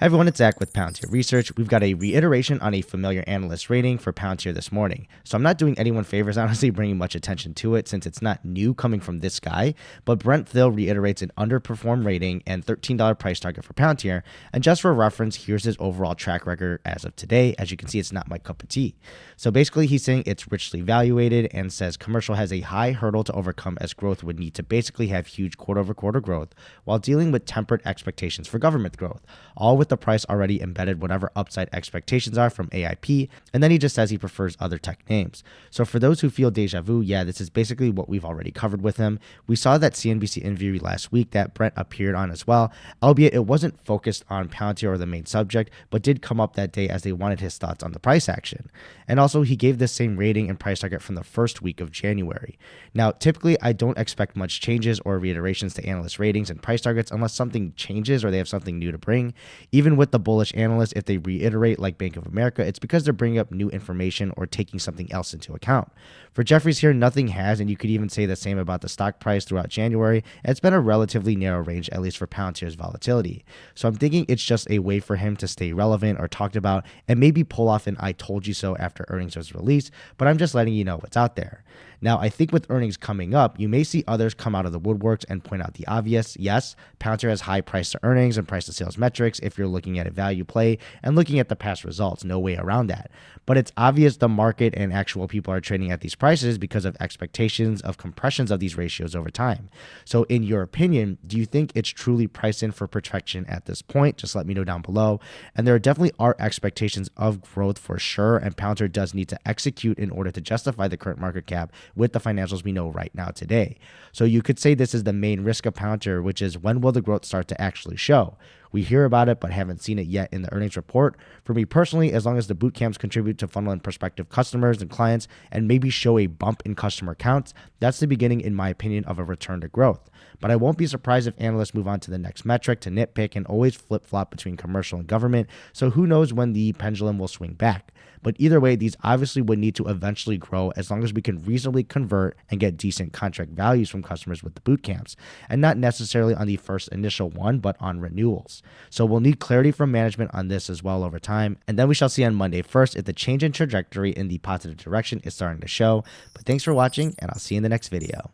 Hey everyone, it's Zach with Palantir Research. We've got a reiteration on a familiar analyst rating for Palantir this morning. So I'm not doing anyone favors, honestly, bringing much attention to it since it's not new coming from this guy. But Brent Thill reiterates an underperform rating and $13 price target for Palantir. And just for reference, here's his overall track record as of today. As you can see, it's not my cup of tea. So basically, he's saying it's richly valuated and says commercial has a high hurdle to overcome as growth would need to basically have huge quarter-over-quarter growth while dealing with tempered expectations for government growth, all with the price already embedded whatever upside expectations are from AIP, and then he just says he prefers other tech names. So for those who feel deja vu, yeah, this is basically what we've already covered with him. We saw that CNBC interview last week that Brent appeared on as well, albeit it wasn't focused on Palantir or the main subject, but did come up that day as they wanted his thoughts on the price action. And also he gave this same rating and price target from the first week of January. Now, typically I don't expect much changes or reiterations to analyst ratings and price targets unless something changes or they have something new to bring. Even with the bullish analysts, if they reiterate like Bank of America, it's because they're bringing up new information or taking something else into account. For Jeffries here, nothing has, and you could even say the same about the stock price throughout January. It's been a relatively narrow range, at least for Palantir's volatility. So I'm thinking it's just a way for him to stay relevant or talked about and maybe pull off an I told you so after earnings was released, but I'm just letting you know what's out there. Now, I think with earnings coming up, you may see others come out of the woodworks and point out the obvious. Yes, Palantir has high price to earnings and price to sales metrics if you're looking at a value play and looking at the past results, no way around that. But it's obvious the market and actual people are trading at these prices because of expectations of compressions of these ratios over time. So in your opinion, do you think it's truly priced in for protection at this point? Just let me know down below. And there definitely are expectations of growth for sure, and Palantir does need to execute in order to justify the current market cap with the financials we know right now today. So you could say this is the main risk of Palantir, which is when will the growth start to actually show? We hear about it, but haven't seen it yet in the earnings report. For me personally, as long as the boot camps contribute to funnel in prospective customers and clients and maybe show a bump in customer counts, that's the beginning, in my opinion, of a return to growth. But I won't be surprised if analysts move on to the next metric to nitpick and always flip-flop between commercial and government. So who knows when the pendulum will swing back. But either way, these obviously would need to eventually grow as long as we can reasonably convert and get decent contract values from customers with the boot camps, and not necessarily on the first initial one, but on renewals. So we'll need clarity from management on this as well over time, and then we shall see on Monday 1st if the change in trajectory in the positive direction is starting to show. But thanks for watching, and I'll see you in the next video.